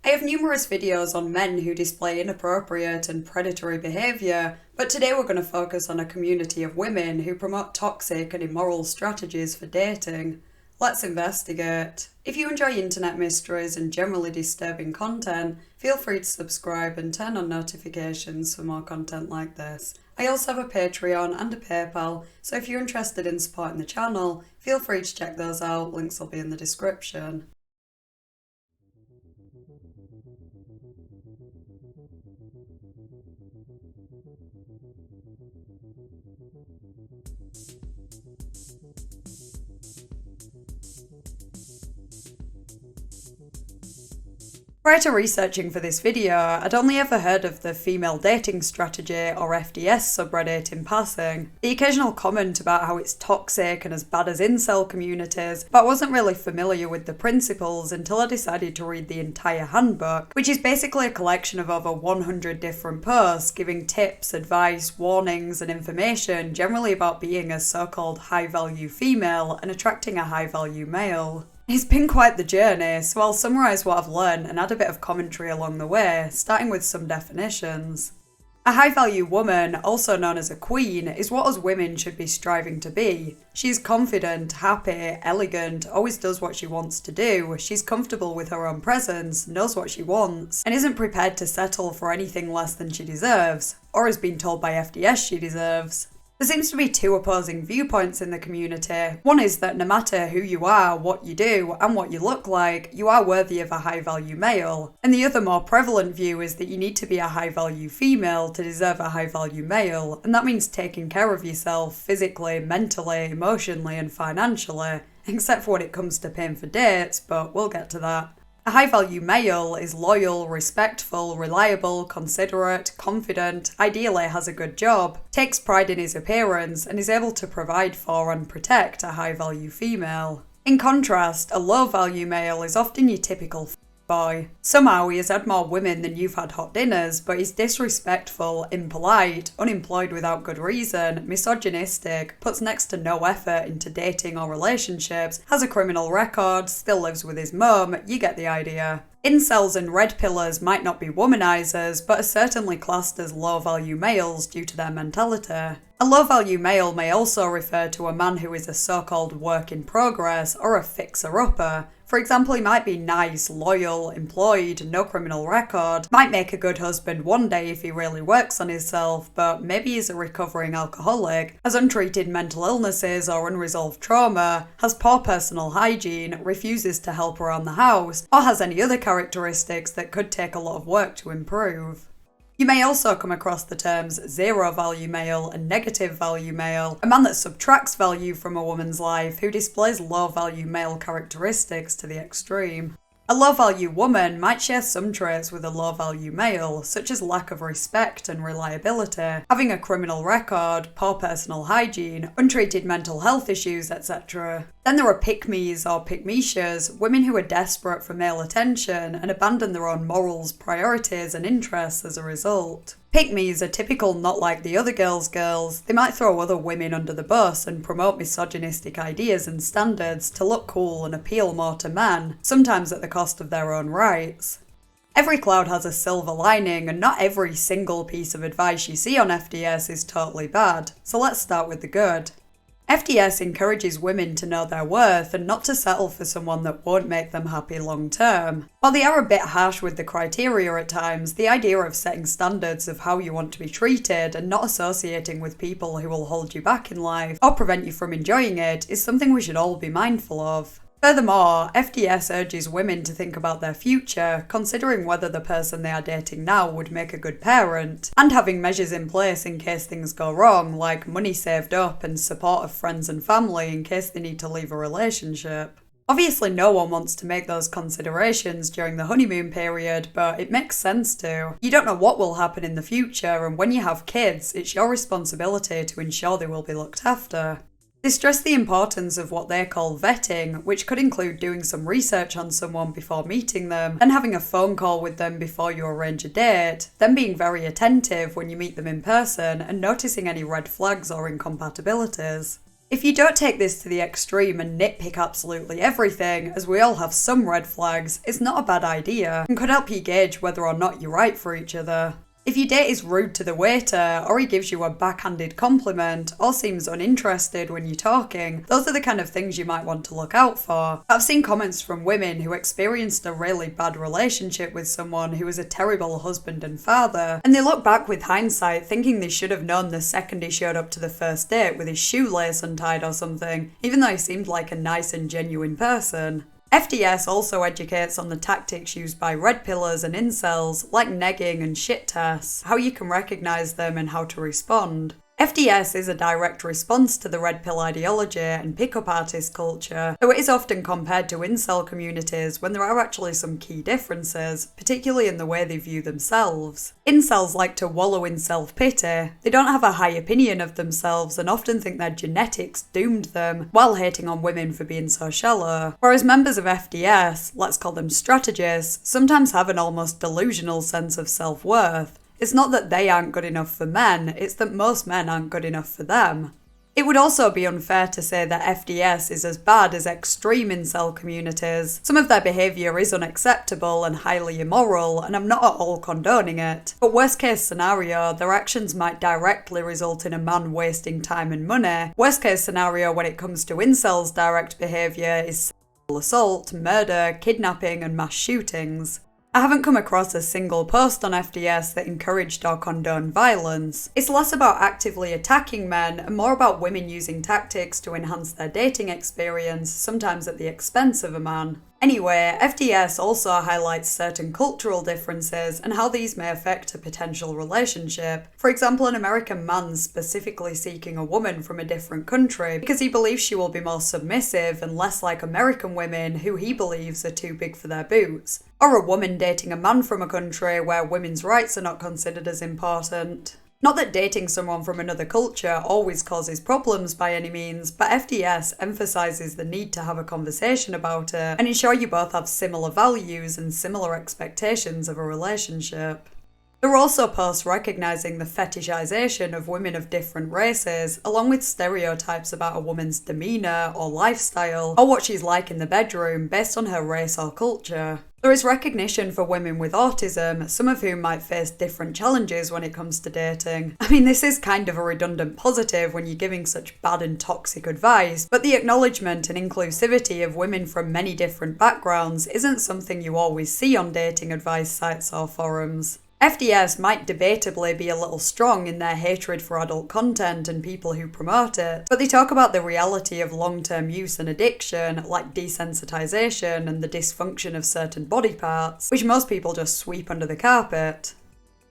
I have numerous videos on men who display inappropriate and predatory behaviour, but today we're going to focus on a community of women who promote toxic and immoral strategies for dating. Let's investigate. If you enjoy internet mysteries and generally disturbing content, feel free to subscribe and turn on notifications for more content like this. I also have a Patreon and a PayPal, so if you're interested in supporting the channel, feel free to check those out, links will be in the description. Prior to researching for this video, I'd only ever heard of the Female Dating Strategy or FDS subreddit in passing. The occasional comment about how it's toxic and as bad as incel communities, but I wasn't really familiar with the principles until I decided to read the entire handbook, which is basically a collection of over 100 different posts giving tips, advice, warnings and information generally about being a so-called high-value female and attracting a high-value male. It's been quite the journey, so I'll summarise what I've learned and add a bit of commentary along the way, starting with some definitions. A high-value woman, also known as a queen, is what us women should be striving to be. She's confident, happy, elegant, always does what she wants to do, she's comfortable with her own presence, knows what she wants, and isn't prepared to settle for anything less than she deserves, or has been told by FDS she deserves. There seems to be two opposing viewpoints in the community. One is that no matter who you are, what you do, and what you look like, you are worthy of a high-value male. And the other more prevalent view is that you need to be a high-value female to deserve a high-value male, and that means taking care of yourself physically, mentally, emotionally, and financially, except for when it comes to paying for dates, but we'll get to that. A high-value male is loyal, respectful, reliable, considerate, confident, ideally has a good job, takes pride in his appearance, and is able to provide for and protect a high-value female. In contrast, a low-value male is often your typical boy. Somehow he has had more women than you've had hot dinners, but he's disrespectful, impolite, unemployed without good reason, misogynistic, puts next to no effort into dating or relationships, has a criminal record, still lives with his mum, you get the idea. Incels and red pillars might not be womanizers, but are certainly classed as low-value males due to their mentality. A low-value male may also refer to a man who is a so-called work in progress or a fixer-upper. For example, he might be nice, loyal, employed, no criminal record, might make a good husband one day if he really works on himself, but maybe he's a recovering alcoholic, has untreated mental illnesses or unresolved trauma, has poor personal hygiene, refuses to help around the house, or has any other characteristics that could take a lot of work to improve. You may also come across the terms zero-value male and negative-value male, a man that subtracts value from a woman's life who displays low-value male characteristics to the extreme. A low-value woman might share some traits with a low-value male, such as lack of respect and reliability, having a criminal record, poor personal hygiene, untreated mental health issues, etc. Then there are pick-me's or pick-meshas, women who are desperate for male attention and abandon their own morals, priorities and interests as a result. Pick-me's are typical not like the other girls. They might throw other women under the bus and promote misogynistic ideas and standards to look cool and appeal more to men, sometimes at the cost of their own rights. Every cloud has a silver lining, and not every single piece of advice you see on FDS is totally bad, so let's start with the good. FDS encourages women to know their worth and not to settle for someone that won't make them happy long term. While they are a bit harsh with the criteria at times, the idea of setting standards of how you want to be treated and not associating with people who will hold you back in life or prevent you from enjoying it is something we should all be mindful of. Furthermore, FDS urges women to think about their future, considering whether the person they are dating now would make a good parent, and having measures in place in case things go wrong, like money saved up and support of friends and family in case they need to leave a relationship. Obviously no one wants to make those considerations during the honeymoon period, but it makes sense to. You don't know what will happen in the future, and when you have kids, it's your responsibility to ensure they will be looked after. They stress the importance of what they call vetting, which could include doing some research on someone before meeting them, and having a phone call with them before you arrange a date, then being very attentive when you meet them in person and noticing any red flags or incompatibilities. If you don't take this to the extreme and nitpick absolutely everything, as we all have some red flags, it's not a bad idea and could help you gauge whether or not you're right for each other. If your date is rude to the waiter, or he gives you a backhanded compliment, or seems uninterested when you're talking, those are the kind of things you might want to look out for. I've seen comments from women who experienced a really bad relationship with someone who was a terrible husband and father, and they look back with hindsight thinking they should have known the second he showed up to the first date with his shoelace untied or something, even though he seemed like a nice and genuine person. FDS also educates on the tactics used by red pillers and incels, like negging and shit tests, how you can recognise them and how to respond. FDS is a direct response to the red pill ideology and pickup artist culture, though it is often compared to incel communities when there are actually some key differences, particularly in the way they view themselves. Incels like to wallow in self-pity. They don't have a high opinion of themselves and often think their genetics doomed them, while hating on women for being so shallow. Whereas members of FDS, let's call them strategists, sometimes have an almost delusional sense of self-worth. It's not that they aren't good enough for men, it's that most men aren't good enough for them. It would also be unfair to say that FDS is as bad as extreme incel communities. Some of their behaviour is unacceptable and highly immoral, and I'm not at all condoning it. But worst case scenario, their actions might directly result in a man wasting time and money. Worst case scenario when it comes to incels' direct behaviour is sexual assault, murder, kidnapping and mass shootings. I haven't come across a single post on FDS that encouraged or condoned violence. It's less about actively attacking men and more about women using tactics to enhance their dating experience, sometimes at the expense of a man. Anyway, FDS also highlights certain cultural differences and how these may affect a potential relationship. For example, an American man specifically seeking a woman from a different country because he believes she will be more submissive and less like American women who he believes are too big for their boots. Or a woman dating a man from a country where women's rights are not considered as important. Not that dating someone from another culture always causes problems by any means, but FDS emphasises the need to have a conversation about it and ensure you both have similar values and similar expectations of a relationship. There are also posts recognising the fetishisation of women of different races, along with stereotypes about a woman's demeanour or lifestyle, or what she's like in the bedroom based on her race or culture. There is recognition for women with autism, some of whom might face different challenges when it comes to dating. I mean, this is kind of a redundant positive when you're giving such bad and toxic advice, but the acknowledgement and inclusivity of women from many different backgrounds isn't something you always see on dating advice sites or forums. FDS might debatably be a little strong in their hatred for adult content and people who promote it, but they talk about the reality of long-term use and addiction, like desensitization and the dysfunction of certain body parts, which most people just sweep under the carpet.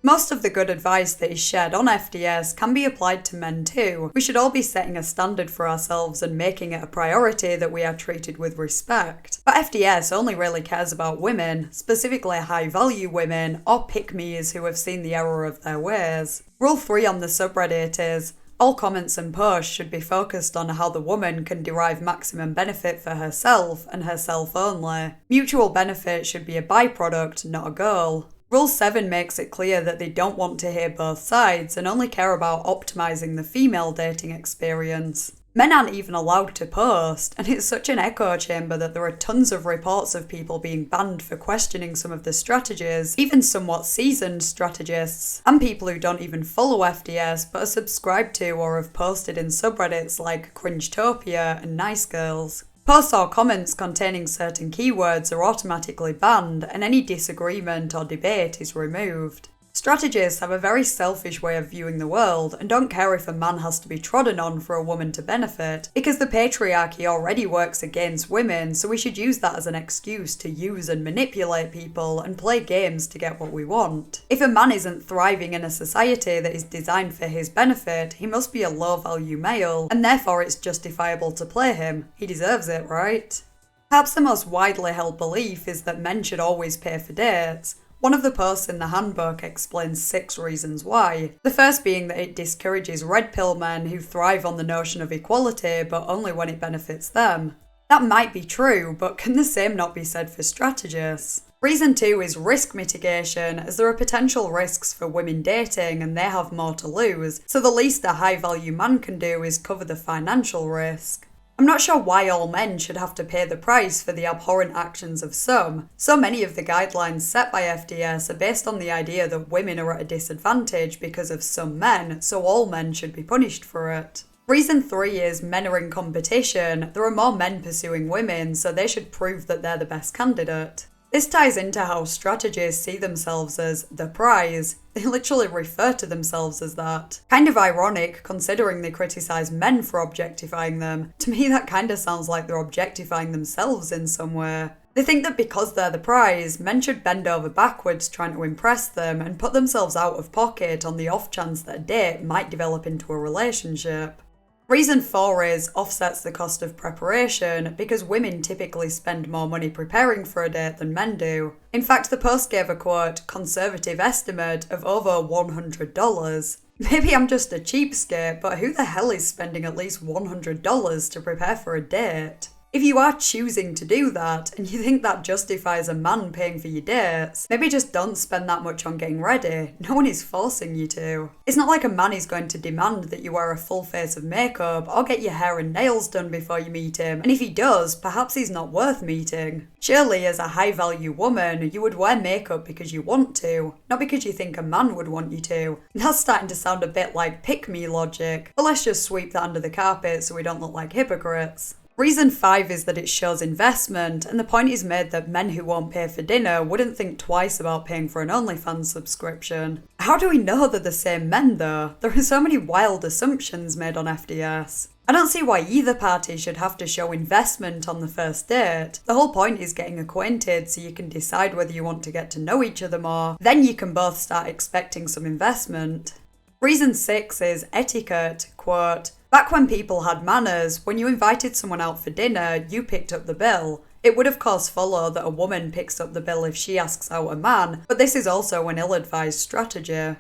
Most of the good advice that is shared on FDS can be applied to men too. We should all be setting a standard for ourselves and making it a priority that we are treated with respect. But FDS only really cares about women, specifically high-value women, or pick-me's who have seen the error of their ways. Rule 3 on the subreddit is, all comments and posts should be focused on how the woman can derive maximum benefit for herself and herself only. Mutual benefit should be a byproduct, not a goal. Rule 7 makes it clear that they don't want to hear both sides and only care about optimising the female dating experience. Men aren't even allowed to post, and it's such an echo chamber that there are tons of reports of people being banned for questioning some of the strategies, even somewhat seasoned strategists, and people who don't even follow FDS but are subscribed to or have posted in subreddits like Cringetopia and Nice Girls. Posts or comments containing certain keywords are automatically banned, and any disagreement or debate is removed. Strategists have a very selfish way of viewing the world and don't care if a man has to be trodden on for a woman to benefit, because the patriarchy already works against women, so we should use that as an excuse to use and manipulate people and play games to get what we want. If a man isn't thriving in a society that is designed for his benefit, he must be a low-value male, and therefore it's justifiable to play him. He deserves it, right? Perhaps the most widely held belief is that men should always pay for dates. One of the posts in the handbook explains 6 reasons why. The first being that it discourages red pill men who thrive on the notion of equality, but only when it benefits them. That might be true, but can the same not be said for strategists? Reason 2 is risk mitigation, as there are potential risks for women dating and they have more to lose, so the least a high-value man can do is cover the financial risk. I'm not sure why all men should have to pay the price for the abhorrent actions of some. So many of the guidelines set by FDS are based on the idea that women are at a disadvantage because of some men, so all men should be punished for it. Reason 3 is men are in competition. There are more men pursuing women, so they should prove that they're the best candidate. This ties into how strategists see themselves as the prize. They literally refer to themselves as that. Kind of ironic, considering they criticise men for objectifying them. To me, that kind of sounds like they're objectifying themselves in some way. They think that because they're the prize, men should bend over backwards trying to impress them and put themselves out of pocket on the off chance that a date might develop into a relationship. Reason 4 is offsets the cost of preparation, because women typically spend more money preparing for a date than men do. In fact, the post gave a quote, conservative estimate of over $100. Maybe I'm just a cheapskate, but who the hell is spending at least $100 to prepare for a date? If you are choosing to do that, and you think that justifies a man paying for your dates, maybe just don't spend that much on getting ready. No one is forcing you to. It's not like a man is going to demand that you wear a full face of makeup or get your hair and nails done before you meet him, and if he does, perhaps he's not worth meeting. Surely, as a high-value woman, you would wear makeup because you want to, not because you think a man would want you to. That's starting to sound a bit like pick-me logic, but let's just sweep that under the carpet so we don't look like hypocrites. Reason 5 is that it shows investment, and the point is made that men who won't pay for dinner wouldn't think twice about paying for an OnlyFans subscription. How do we know they're the same men though? There are so many wild assumptions made on FDS. I don't see why either party should have to show investment on the first date. The whole point is getting acquainted so you can decide whether you want to get to know each other more. Then you can both start expecting some investment. Reason 6 is etiquette, quote, back when people had manners, when you invited someone out for dinner, you picked up the bill. It would of course follow that a woman picks up the bill if she asks out a man, but this is also an ill-advised strategy.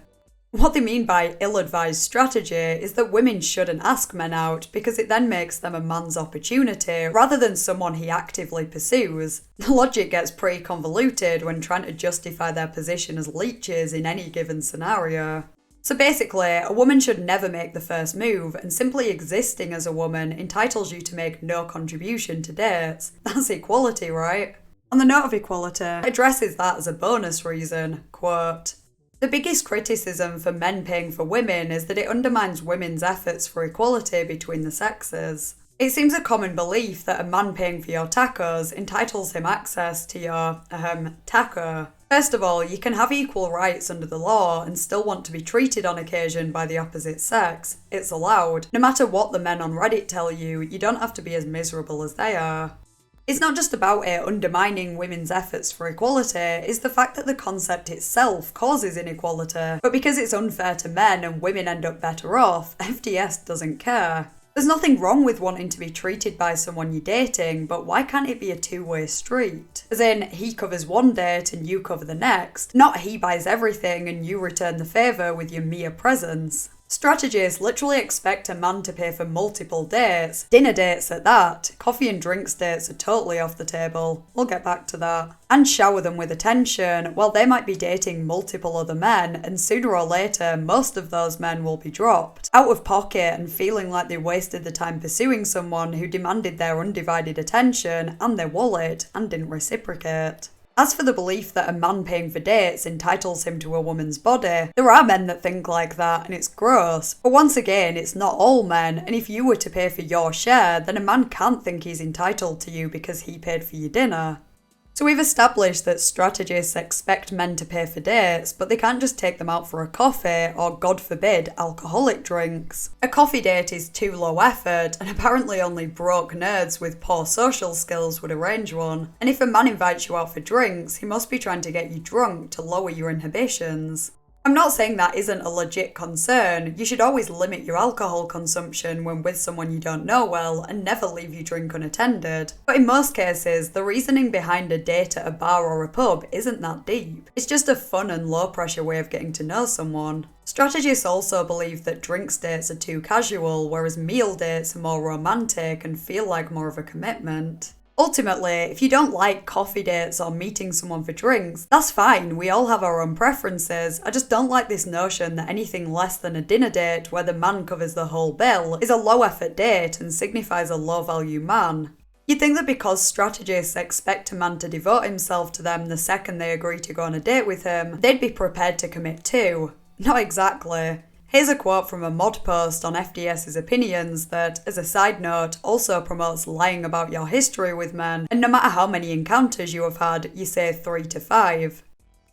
What they mean by ill-advised strategy is that women shouldn't ask men out because it then makes them a man's opportunity rather than someone he actively pursues. The logic gets pretty convoluted when trying to justify their position as leeches in any given scenario. So basically, a woman should never make the first move, and simply existing as a woman entitles you to make no contribution to dates. That's equality, right? On the note of equality, it addresses that as a bonus reason, quote, the biggest criticism for men paying for women is that it undermines women's efforts for equality between the sexes. It seems a common belief that a man paying for your tacos entitles him access to your, taco. First of all, you can have equal rights under the law and still want to be treated on occasion by the opposite sex. It's allowed. No matter what the men on Reddit tell you, you don't have to be as miserable as they are. It's not just about it undermining women's efforts for equality, it's the fact that the concept itself causes inequality. But because it's unfair to men and women end up better off, FDS doesn't care. There's nothing wrong with wanting to be treated by someone you're dating, but why can't it be a two-way street? As in, he covers one date and you cover the next, not he buys everything and you return the favour with your mere presence. Strategists literally expect a man to pay for multiple dates, dinner dates at that. Coffee and drinks dates are totally off the table, we'll get back to that, and shower them with attention while they might be dating multiple other men, and sooner or later most of those men will be dropped, out of pocket and feeling like they wasted the time pursuing someone who demanded their undivided attention and their wallet and didn't reciprocate. As for the belief that a man paying for dates entitles him to a woman's body, there are men that think like that and it's gross. But once again, it's not all men, and if you were to pay for your share, then a man can't think he's entitled to you because he paid for your dinner. So we've established that strategists expect men to pay for dates, but they can't just take them out for a coffee or, God forbid, alcoholic drinks. A coffee date is too low effort, and apparently only broke nerds with poor social skills would arrange one. And if a man invites you out for drinks, he must be trying to get you drunk to lower your inhibitions. I'm not saying that isn't a legit concern. You should always limit your alcohol consumption when with someone you don't know well and never leave your drink unattended. But in most cases, the reasoning behind a date at a bar or a pub isn't that deep. It's just a fun and low pressure way of getting to know someone. Strategists also believe that drinks dates are too casual, whereas meal dates are more romantic and feel like more of a commitment. Ultimately, if you don't like coffee dates or meeting someone for drinks, that's fine, we all have our own preferences. I just don't like this notion that anything less than a dinner date where the man covers the whole bill is a low effort date and signifies a low value man. You'd think that because strategists expect a man to devote himself to them the second they agree to go on a date with him, they'd be prepared to commit too. Not exactly. Here's a quote from a mod post on FDS's opinions that, as a side note, also promotes lying about your history with men, and no matter how many encounters you have had, you say 3 to 5.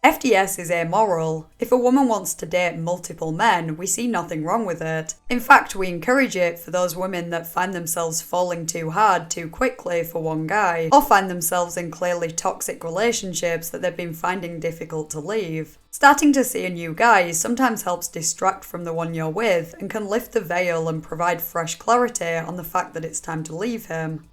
FDS is amoral. If a woman wants to date multiple men, we see nothing wrong with it. In fact, we encourage it for those women that find themselves falling too hard too quickly for one guy, or find themselves in clearly toxic relationships that they've been finding difficult to leave. Starting to see a new guy sometimes helps distract from the one you're with and can lift the veil and provide fresh clarity on the fact that it's time to leave him.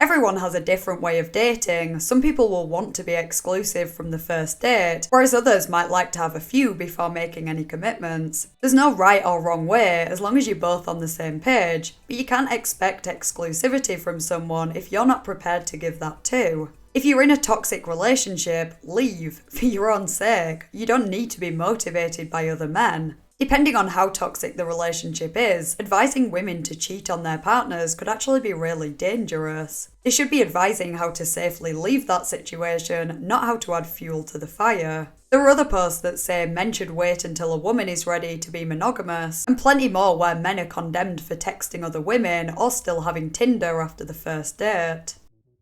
Everyone has a different way of dating. Some people will want to be exclusive from the first date, whereas others might like to have a few before making any commitments. There's no right or wrong way as long as you're both on the same page, but you can't expect exclusivity from someone if you're not prepared to give that too. If you're in a toxic relationship, leave, for your own sake. You don't need to be motivated by other men. Depending on how toxic the relationship is, advising women to cheat on their partners could actually be really dangerous. They should be advising how to safely leave that situation, not how to add fuel to the fire. There are other posts that say men should wait until a woman is ready to be monogamous, and plenty more where men are condemned for texting other women or still having Tinder after the first date.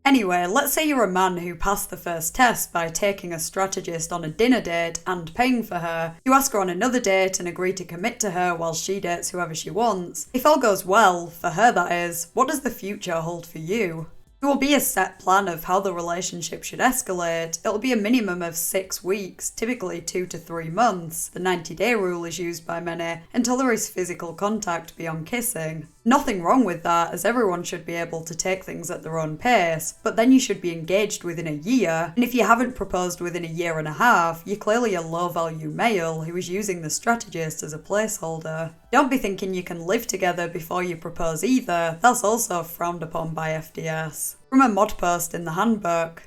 Anyway, let's say you're a man who passed the first test by taking a strategist on a dinner date and paying for her. You ask her on another date and agree to commit to her while she dates whoever she wants. If all goes well, for her that is, what does the future hold for you? There will be a set plan of how the relationship should escalate. It'll be a minimum of 6 weeks, typically 2 to 3 months. The 90-day rule is used by many, until there is physical contact beyond kissing. Nothing wrong with that, as everyone should be able to take things at their own pace, but then you should be engaged within a year, and if you haven't proposed within a year and a half, you're clearly a low-value male who is using the strategist as a placeholder. Don't be thinking you can live together before you propose either, that's also frowned upon by FDS. From a mod post in the handbook.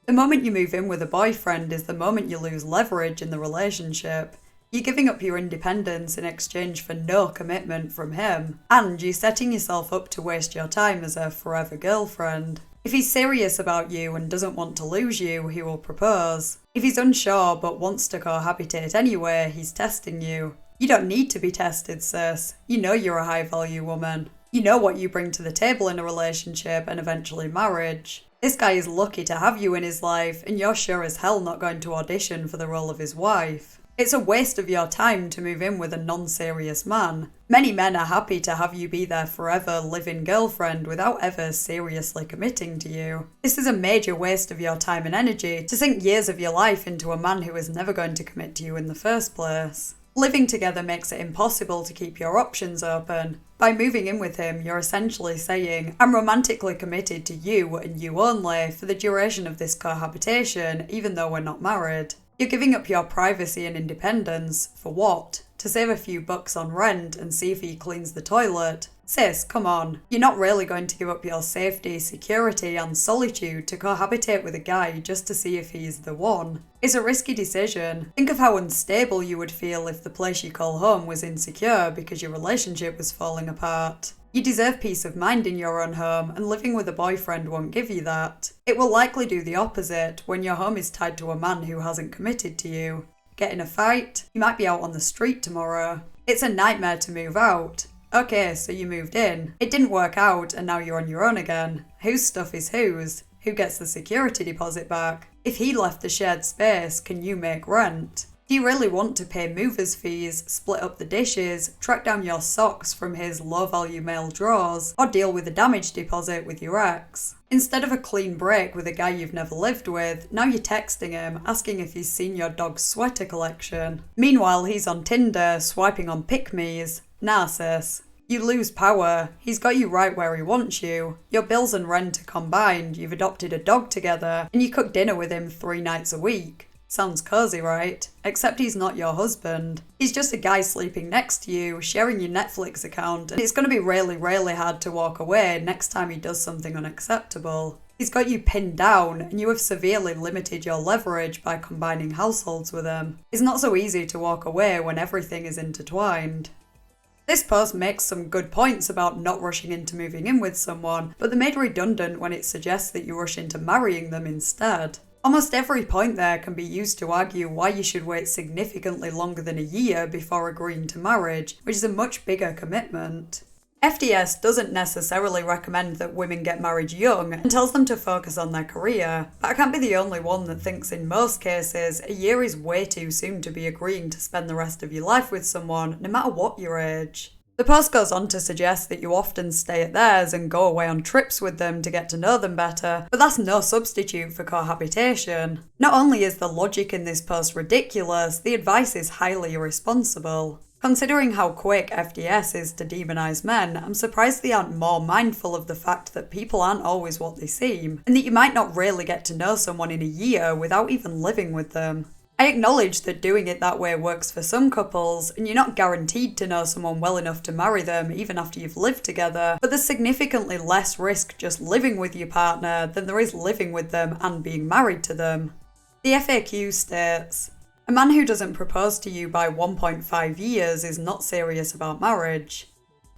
The moment you move in with a boyfriend is the moment you lose leverage in the relationship. You're giving up your independence in exchange for no commitment from him, and you're setting yourself up to waste your time as a forever girlfriend. If he's serious about you and doesn't want to lose you, he will propose. If he's unsure but wants to cohabitate anyway, he's testing you. You don't need to be tested, sis. You know you're a high-value woman. You know what you bring to the table in a relationship and eventually marriage. This guy is lucky to have you in his life, and you're sure as hell not going to audition for the role of his wife. It's a waste of your time to move in with a non-serious man. Many men are happy to have you be their forever live-in girlfriend without ever seriously committing to you. This is a major waste of your time and energy to sink years of your life into a man who is never going to commit to you in the first place. Living together makes it impossible to keep your options open. By moving in with him, you're essentially saying, I'm romantically committed to you and you only for the duration of this cohabitation, even though we're not married. You're giving up your privacy and independence, for what? To save a few bucks on rent and see if he cleans the toilet? Sis, come on. You're not really going to give up your safety, security and solitude to cohabitate with a guy just to see if he's the one. It's a risky decision. Think of how unstable you would feel if the place you call home was insecure because your relationship was falling apart. You deserve peace of mind in your own home, and living with a boyfriend won't give you that. It will likely do the opposite when your home is tied to a man who hasn't committed to you. Get in a fight? You might be out on the street tomorrow. It's a nightmare to move out. Okay, so you moved in. It didn't work out and now you're on your own again. Whose stuff is whose? Who gets the security deposit back? If he left the shared space, can you make rent? Do you really want to pay movers fees, split up the dishes, track down your socks from his low-value male drawers, or deal with a damage deposit with your ex? Instead of a clean break with a guy you've never lived with, now you're texting him, asking if he's seen your dog's sweater collection. Meanwhile, he's on Tinder, swiping on pick-me's. Narciss. You lose power. He's got you right where he wants you. Your bills and rent are combined, you've adopted a dog together, and you cook dinner with him 3 nights a week. Sounds cozy, right? Except he's not your husband. He's just a guy sleeping next to you, sharing your Netflix account, and it's going to be really, really hard to walk away next time he does something unacceptable. He's got you pinned down, and you have severely limited your leverage by combining households with him. It's not so easy to walk away when everything is intertwined. This post makes some good points about not rushing into moving in with someone, but they're made redundant when it suggests that you rush into marrying them instead. Almost every point there can be used to argue why you should wait significantly longer than a year before agreeing to marriage, which is a much bigger commitment. FDS doesn't necessarily recommend that women get married young and tells them to focus on their career, but I can't be the only one that thinks in most cases a year is way too soon to be agreeing to spend the rest of your life with someone, no matter what your age. The post goes on to suggest that you often stay at theirs and go away on trips with them to get to know them better, but that's no substitute for cohabitation. Not only is the logic in this post ridiculous, the advice is highly irresponsible. Considering how quick FDS is to demonise men, I'm surprised they aren't more mindful of the fact that people aren't always what they seem, and that you might not really get to know someone in a year without even living with them. I acknowledge that doing it that way works for some couples, and you're not guaranteed to know someone well enough to marry them even after you've lived together, but there's significantly less risk just living with your partner than there is living with them and being married to them. The FAQ states, "A man who doesn't propose to you by 1.5 years is not serious about marriage."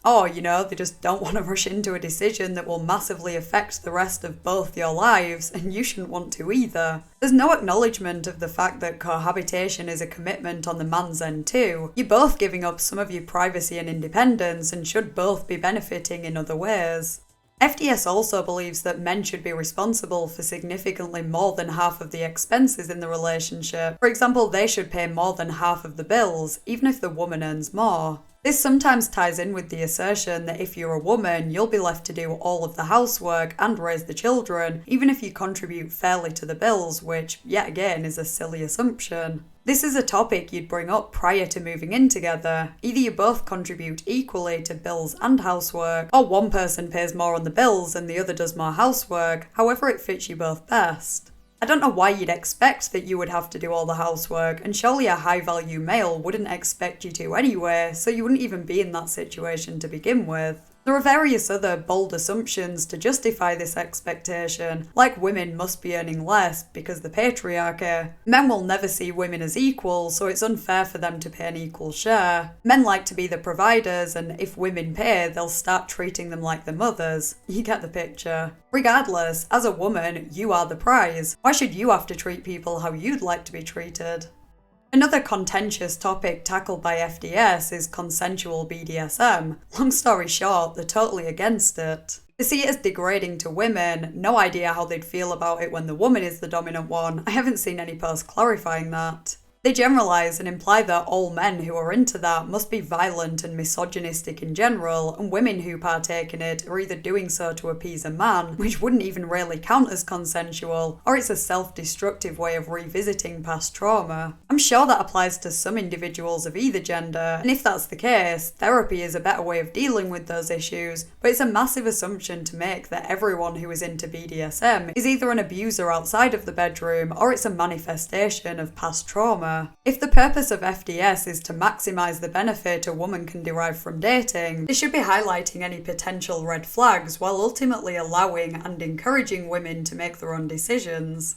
Or, they just don't want to rush into a decision that will massively affect the rest of both your lives, and you shouldn't want to either. There's no acknowledgement of the fact that cohabitation is a commitment on the man's end too. You're both giving up some of your privacy and independence and should both be benefiting in other ways. FDS also believes that men should be responsible for significantly more than half of the expenses in the relationship. For example, they should pay more than half of the bills, even if the woman earns more. This sometimes ties in with the assertion that if you're a woman, you'll be left to do all of the housework and raise the children, even if you contribute fairly to the bills, which, yet again, is a silly assumption. This is a topic you'd bring up prior to moving in together. Either you both contribute equally to bills and housework, or one person pays more on the bills and the other does more housework, however it fits you both best. I don't know why you'd expect that you would have to do all the housework, and surely a high-value male wouldn't expect you to anyway, so you wouldn't even be in that situation to begin with. There are various other bold assumptions to justify this expectation, like women must be earning less because the patriarchy. Men will never see women as equal, so it's unfair for them to pay an equal share. Men like to be the providers, and if women pay, they'll start treating them like the mothers. You get the picture. Regardless, as a woman, you are the prize. Why should you have to treat people how you'd like to be treated? Another contentious topic tackled by FDS is consensual BDSM. Long story short, they're totally against it. They see it as degrading to women, no idea how they'd feel about it when the woman is the dominant one. I haven't seen any posts clarifying that. They generalise and imply that all men who are into that must be violent and misogynistic in general, and women who partake in it are either doing so to appease a man, which wouldn't even really count as consensual, or it's a self-destructive way of revisiting past trauma. I'm sure that applies to some individuals of either gender, and if that's the case, therapy is a better way of dealing with those issues, but it's a massive assumption to make that everyone who is into BDSM is either an abuser outside of the bedroom, or it's a manifestation of past trauma. If the purpose of FDS is to maximise the benefit a woman can derive from dating, they should be highlighting any potential red flags while ultimately allowing and encouraging women to make their own decisions.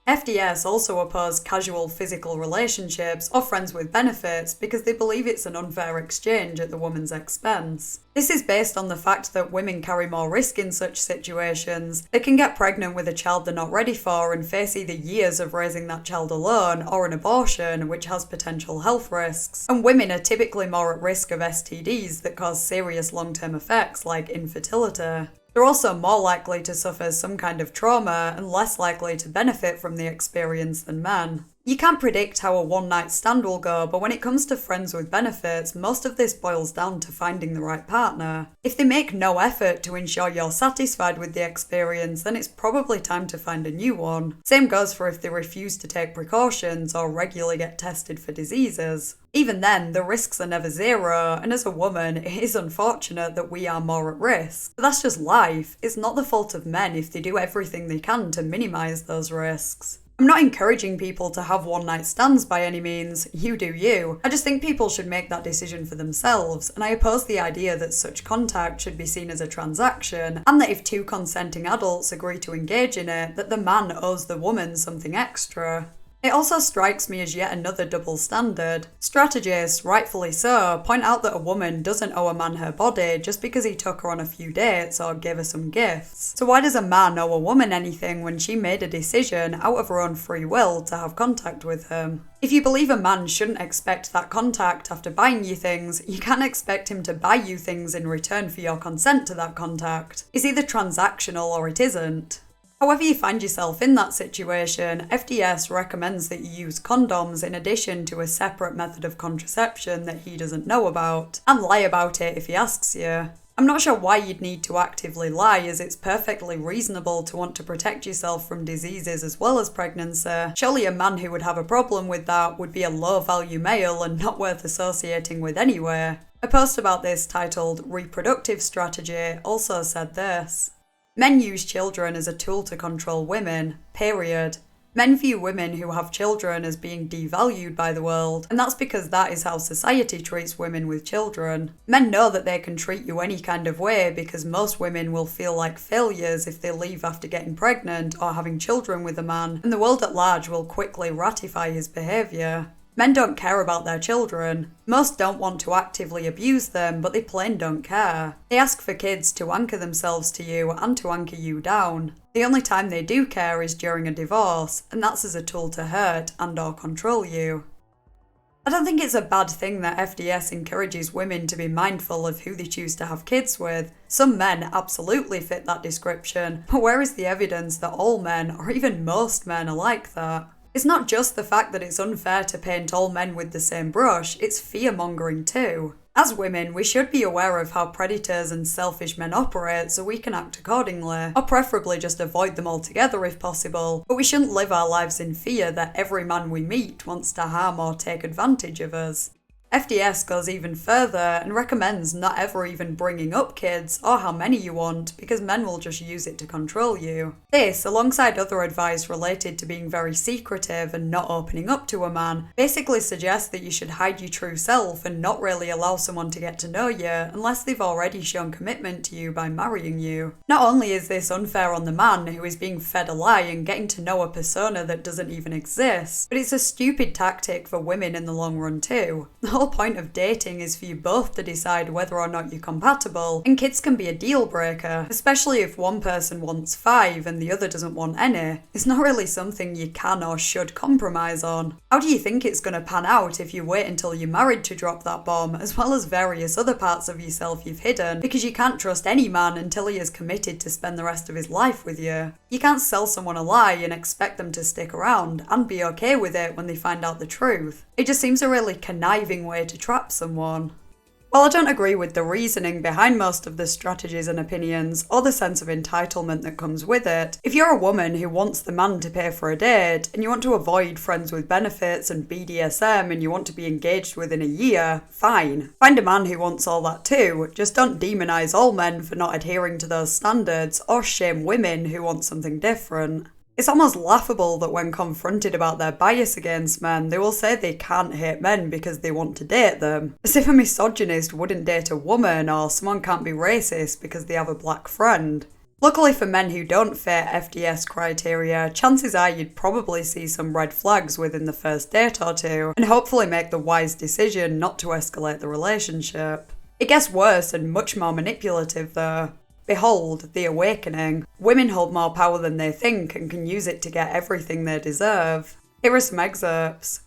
FDS also oppose casual physical relationships or friends with benefits because they believe it's an unfair exchange at the woman's expense. This is based on the fact that women carry more risk in such situations. They can get pregnant with a child they're not ready for and face either years of raising that child alone or an abortion, which has potential health risks. And women are typically more at risk of STDs that cause serious long-term effects like infertility. They're also more likely to suffer some kind of trauma and less likely to benefit from the experience than men. You can't predict how a one-night stand will go, but when it comes to friends with benefits, most of this boils down to finding the right partner. If they make no effort to ensure you're satisfied with the experience, then it's probably time to find a new one. Same goes for if they refuse to take precautions or regularly get tested for diseases. Even then, the risks are never zero, and as a woman, it is unfortunate that we are more at risk. But that's just life. It's not the fault of men if they do everything they can to minimise those risks. I'm not encouraging people to have one-night stands by any means, you do you. I just think people should make that decision for themselves, and I oppose the idea that such contact should be seen as a transaction, and that if two consenting adults agree to engage in it, that the man owes the woman something extra. It also strikes me as yet another double standard. Strategists, rightfully so, point out that a woman doesn't owe a man her body just because he took her on a few dates or gave her some gifts. So why does a man owe a woman anything when she made a decision out of her own free will to have contact with him? If you believe a man shouldn't expect that contact after buying you things, you can't expect him to buy you things in return for your consent to that contact. It's either transactional or it isn't. However you find yourself in that situation, FDS recommends that you use condoms in addition to a separate method of contraception that he doesn't know about, and lie about it if he asks you. I'm not sure why you'd need to actively lie, as it's perfectly reasonable to want to protect yourself from diseases as well as pregnancy. Surely a man who would have a problem with that would be a low-value male and not worth associating with anyway. A post about this titled "Reproductive Strategy" also said this: "Men use children as a tool to control women, period. Men view women who have children as being devalued by the world, and that's because that is how society treats women with children. Men know that they can treat you any kind of way because most women will feel like failures if they leave after getting pregnant or having children with a man, and the world at large will quickly ratify his behaviour. Men don't care about their children. Most don't want to actively abuse them, but they plain don't care. They ask for kids to anchor themselves to you and to anchor you down. The only time they do care is during a divorce, and that's as a tool to hurt and or control you." I don't think it's a bad thing that FDS encourages women to be mindful of who they choose to have kids with. Some men absolutely fit that description, but where is the evidence that all men, or even most men, are like that? It's not just the fact that it's unfair to paint all men with the same brush, it's fear-mongering too. As women, we should be aware of how predators and selfish men operate so we can act accordingly, or preferably just avoid them altogether if possible, but we shouldn't live our lives in fear that every man we meet wants to harm or take advantage of us. FDS goes even further and recommends not ever even bringing up kids or how many you want, because men will just use it to control you. This, alongside other advice related to being very secretive and not opening up to a man, basically suggests that you should hide your true self and not really allow someone to get to know you unless they've already shown commitment to you by marrying you. Not only is this unfair on the man who is being fed a lie and getting to know a persona that doesn't even exist, but it's a stupid tactic for women in the long run too. The whole point of dating is for you both to decide whether or not you're compatible, and kids can be a deal breaker, especially if one person wants 5 and the other doesn't want any. It's not really something you can or should compromise on. How do you think it's going to pan out if you wait until you're married to drop that bomb, as well as various other parts of yourself you've hidden, because you can't trust any man until he is committed to spend the rest of his life with you? You can't sell someone a lie and expect them to stick around and be okay with it when they find out the truth. It just seems a really conniving way to trap someone. While I don't agree with the reasoning behind most of the strategies and opinions, or the sense of entitlement that comes with it, if you're a woman who wants the man to pay for a date, and you want to avoid friends with benefits and BDSM, and you want to be engaged within a year, fine. Find a man who wants all that too, just don't demonise all men for not adhering to those standards, or shame women who want something different. It's almost laughable that when confronted about their bias against men, they will say they can't hate men because they want to date them. As if a misogynist wouldn't date a woman, or someone can't be racist because they have a black friend. Luckily for men who don't fit FDS criteria, chances are you'd probably see some red flags within the first date or two, and hopefully make the wise decision not to escalate the relationship. It gets worse and much more manipulative though. Behold, the awakening. Women hold more power than they think and can use it to get everything they deserve. Here are some excerpts.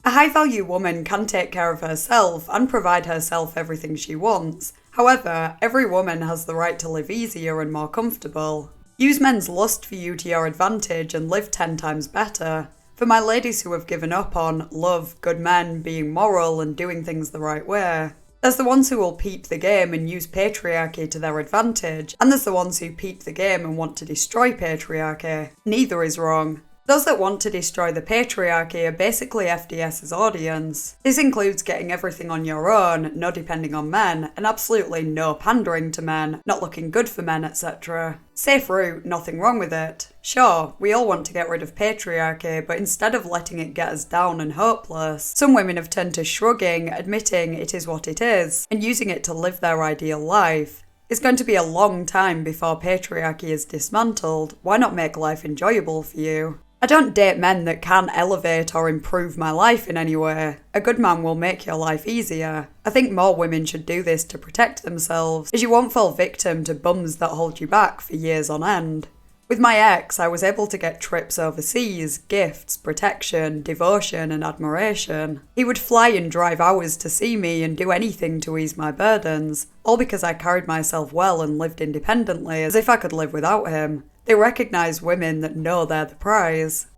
A high-value woman can take care of herself and provide herself everything she wants. However, every woman has the right to live easier and more comfortable. Use men's lust for you to your advantage and live 10 times better. For my ladies who have given up on love, good men, being moral and doing things the right way, there's the ones who will peep the game and use patriarchy to their advantage, and there's the ones who peep the game and want to destroy patriarchy. Neither is wrong. Those that want to destroy the patriarchy are basically FDS's audience. This includes getting everything on your own, no depending on men, and absolutely no pandering to men, not looking good for men, etc. Safe route, nothing wrong with it. Sure, we all want to get rid of patriarchy, but instead of letting it get us down and hopeless, some women have turned to shrugging, admitting it is what it is, and using it to live their ideal life. It's going to be a long time before patriarchy is dismantled. Why not make life enjoyable for you? I don't date men that can elevate or improve my life in any way. A good man will make your life easier. I think more women should do this to protect themselves, as you won't fall victim to bums that hold you back for years on end. With my ex, I was able to get trips overseas, gifts, protection, devotion and admiration. He would fly and drive hours to see me and do anything to ease my burdens, all because I carried myself well and lived independently, as if I could live without him. They recognise women that know they're the prize.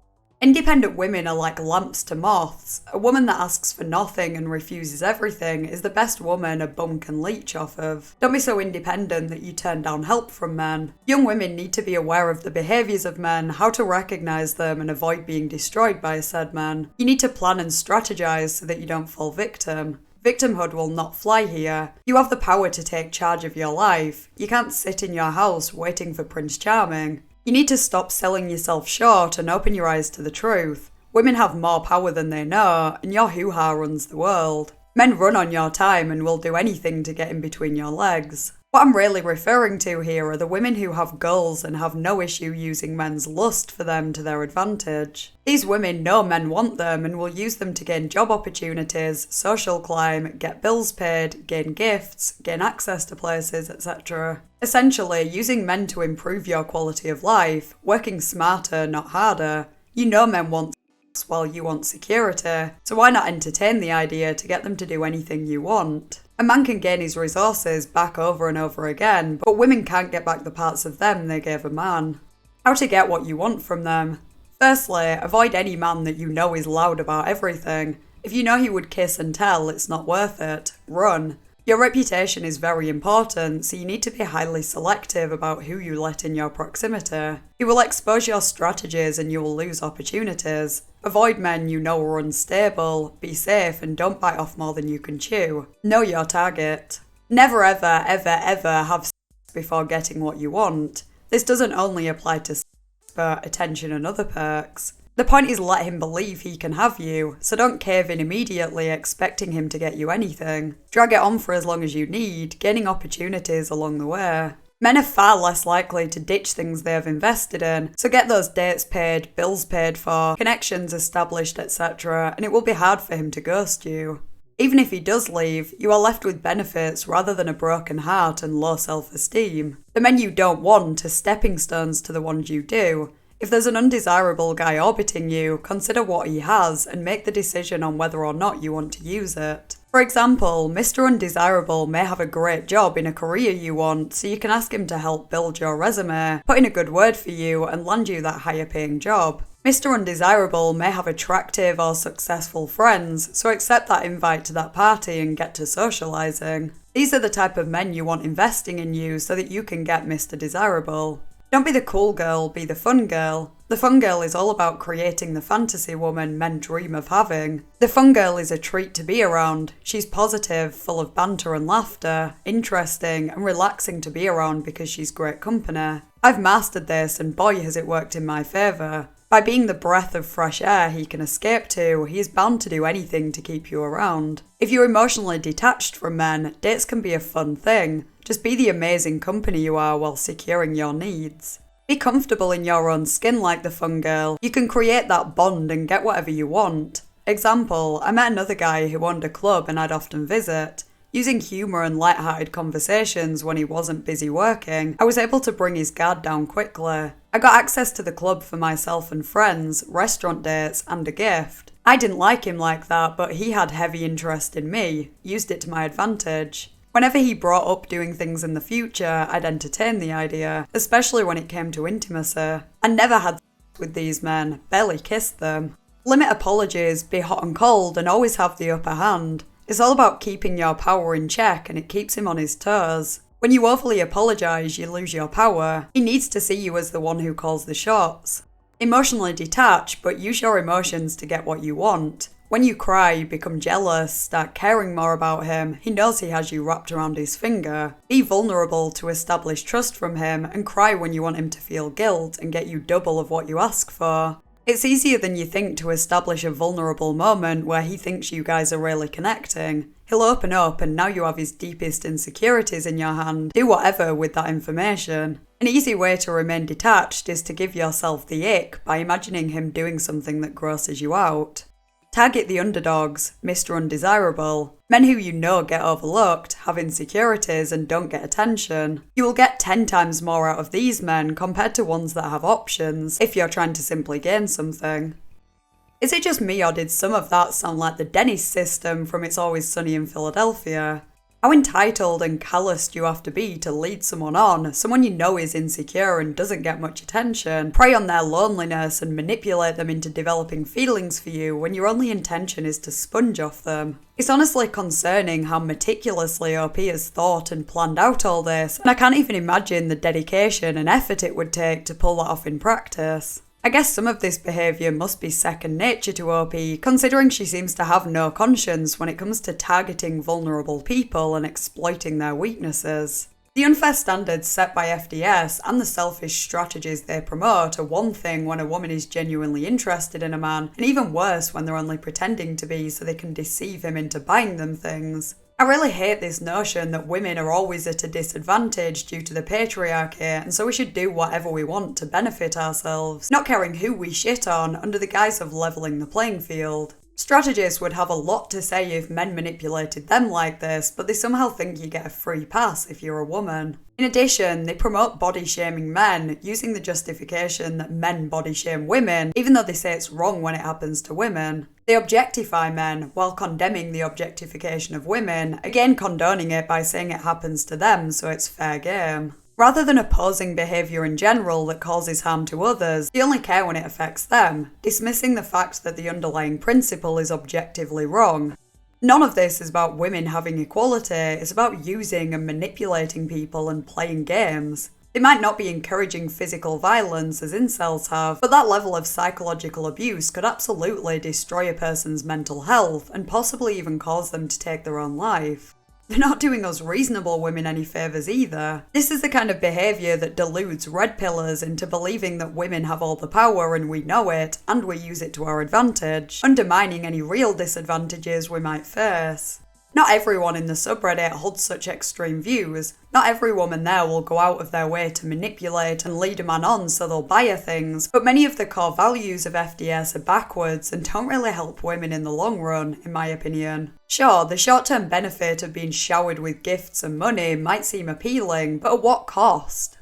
Independent women are like lamps to moths. A woman that asks for nothing and refuses everything is the best woman a bum can leech off of. Don't be so independent that you turn down help from men. Young women need to be aware of the behaviours of men, how to recognise them and avoid being destroyed by said men. You need to plan and strategise so that you don't fall victim. Victimhood will not fly here. You have the power to take charge of your life. You can't sit in your house waiting for Prince Charming. You need to stop selling yourself short and open your eyes to the truth. Women have more power than they know, and your hoo-ha runs the world. Men run on your time and will do anything to get in between your legs. What I'm really referring to here are the women who have goals and have no issue using men's lust for them to their advantage. These women know men want them and will use them to gain job opportunities, social climb, get bills paid, gain gifts, gain access to places, etc. Essentially, using men to improve your quality of life, working smarter, not harder. You know men want sex while you want security, so why not entertain the idea to get them to do anything you want? A man can gain his resources back over and over again, but women can't get back the parts of them they gave a man. How to get what you want from them? Firstly, avoid any man that you know is loud about everything. If you know he would kiss and tell, it's not worth it. Run. Your reputation is very important, so you need to be highly selective about who you let in your proximity. You will expose your strategies and you will lose opportunities. Avoid men you know are unstable, be safe and don't bite off more than you can chew. Know your target. Never ever, ever, ever have sex before getting what you want. This doesn't only apply to sex, but attention and other perks. The point is let him believe he can have you, so don't cave in immediately expecting him to get you anything. Drag it on for as long as you need, gaining opportunities along the way. Men are far less likely to ditch things they have invested in, so get those dates paid, bills paid for, connections established, etc., and it will be hard for him to ghost you. Even if he does leave, you are left with benefits rather than a broken heart and low self-esteem. The men you don't want are stepping stones to the ones you do. If there's an undesirable guy orbiting you, consider what he has and make the decision on whether or not you want to use it. For example, Mr. Undesirable may have a great job in a career you want, so you can ask him to help build your resume, put in a good word for you and land you that higher paying job. Mr. Undesirable may have attractive or successful friends, so accept that invite to that party and get to socialising. These are the type of men you want investing in you so that you can get Mr. Desirable. Don't be the cool girl, be the fun girl. The fun girl is all about creating the fantasy woman men dream of having. The fun girl is a treat to be around. She's positive, full of banter and laughter, interesting and relaxing to be around because she's great company. I've mastered this and boy has it worked in my favour. By being the breath of fresh air he can escape to, he is bound to do anything to keep you around. If you're emotionally detached from men, dates can be a fun thing. Just be the amazing company you are while securing your needs. Be comfortable in your own skin like the fun girl. You can create that bond and get whatever you want. Example, I met another guy who owned a club and I'd often visit. Using humour and light-hearted conversations when he wasn't busy working, I was able to bring his guard down quickly. I got access to the club for myself and friends, restaurant dates and a gift. I didn't like him like that, but he had heavy interest in me, used it to my advantage. Whenever he brought up doing things in the future, I'd entertain the idea, especially when it came to intimacy. I never had sex with these men, barely kissed them. Limit apologies, be hot and cold, and always have the upper hand. It's all about keeping your power in check, and it keeps him on his toes. When you overly apologise, you lose your power. He needs to see you as the one who calls the shots. Emotionally detach, but use your emotions to get what you want. When you cry, you become jealous, start caring more about him. He knows he has you wrapped around his finger. Be vulnerable to establish trust from him, and cry when you want him to feel guilt and get you double of what you ask for. It's easier than you think to establish a vulnerable moment where he thinks you guys are really connecting. He'll open up and now you have his deepest insecurities in your hand. Do whatever with that information. An easy way to remain detached is to give yourself the ick by imagining him doing something that grosses you out. Target the underdogs, Mr. Undesirable. Men who you know get overlooked, have insecurities and don't get attention. You will get 10 times more out of these men compared to ones that have options, if you're trying to simply gain something. Is it just me or did some of that sound like the Dennis system from It's Always Sunny in Philadelphia? How entitled and calloused you have to be to lead someone on, someone you know is insecure and doesn't get much attention, prey on their loneliness and manipulate them into developing feelings for you when your only intention is to sponge off them. It's honestly concerning how meticulously OP has thought and planned out all this, and I can't even imagine the dedication and effort it would take to pull that off in practice. I guess some of this behaviour must be second nature to OP, considering she seems to have no conscience when it comes to targeting vulnerable people and exploiting their weaknesses. The unfair standards set by FDS and the selfish strategies they promote are one thing when a woman is genuinely interested in a man, and even worse when they're only pretending to be so they can deceive him into buying them things. I really hate this notion that women are always at a disadvantage due to the patriarchy, and so we should do whatever we want to benefit ourselves, not caring who we shit on under the guise of levelling the playing field. Strategists would have a lot to say if men manipulated them like this, but they somehow think you get a free pass if you're a woman. In addition, they promote body shaming men, using the justification that men body shame women, even though they say it's wrong when it happens to women. They objectify men while condemning the objectification of women, again condoning it by saying it happens to them, so it's fair game. Rather than opposing behaviour in general that causes harm to others, they only care when it affects them, dismissing the fact that the underlying principle is objectively wrong. None of this is about women having equality, it's about using and manipulating people and playing games. They might not be encouraging physical violence as incels have, but that level of psychological abuse could absolutely destroy a person's mental health and possibly even cause them to take their own life. They're not doing us reasonable women any favours either. This is the kind of behaviour that deludes red pillers into believing that women have all the power and we know it, and we use it to our advantage, undermining any real disadvantages we might face. Not everyone in the subreddit holds such extreme views. Not every woman there will go out of their way to manipulate and lead a man on so they'll buy her things, but many of the core values of FDS are backwards and don't really help women in the long run, in my opinion. Sure, the short-term benefit of being showered with gifts and money might seem appealing, but at what cost?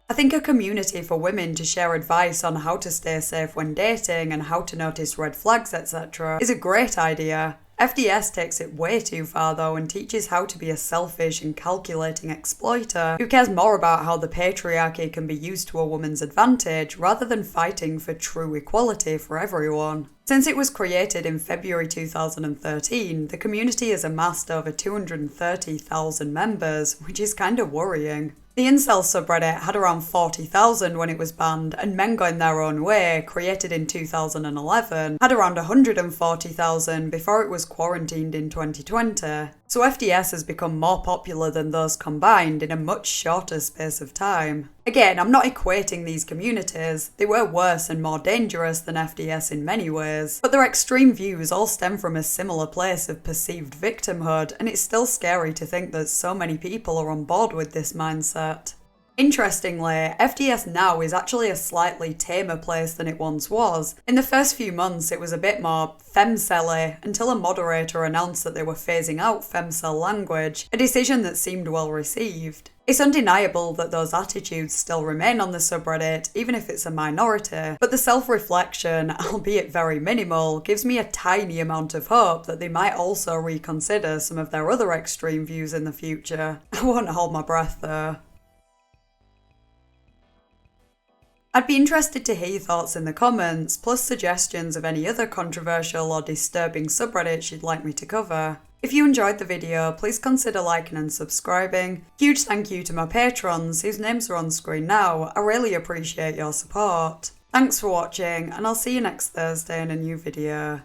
I think a community for women to share advice on how to stay safe when dating and how to notice red flags, etc. is a great idea. FDS takes it way too far though and teaches how to be a selfish and calculating exploiter who cares more about how the patriarchy can be used to a woman's advantage rather than fighting for true equality for everyone. Since it was created in February 2013, the community has amassed over 230,000 members, which is kind of worrying. The incel subreddit had around 40,000 when it was banned, and Men Going Their Own Way, created in 2011, had around 140,000 before it was quarantined in 2020. So FDS has become more popular than those combined in a much shorter space of time. Again, I'm not equating these communities. They were worse and more dangerous than FDS in many ways, but their extreme views all stem from a similar place of perceived victimhood, and it's still scary to think that so many people are on board with this mindset. Interestingly, FDS now is actually a slightly tamer place than it once was. In the first few months it was a bit more femcelly until a moderator announced that they were phasing out femcel language, a decision that seemed well received. It's undeniable that those attitudes still remain on the subreddit, even if it's a minority, but the self-reflection, albeit very minimal, gives me a tiny amount of hope that they might also reconsider some of their other extreme views in the future. I won't hold my breath though. I'd be interested to hear your thoughts in the comments, plus suggestions of any other controversial or disturbing subreddits you'd like me to cover. If you enjoyed the video, please consider liking and subscribing. Huge thank you to my patrons, whose names are on screen now. I really appreciate your support. Thanks for watching, and I'll see you next Thursday in a new video.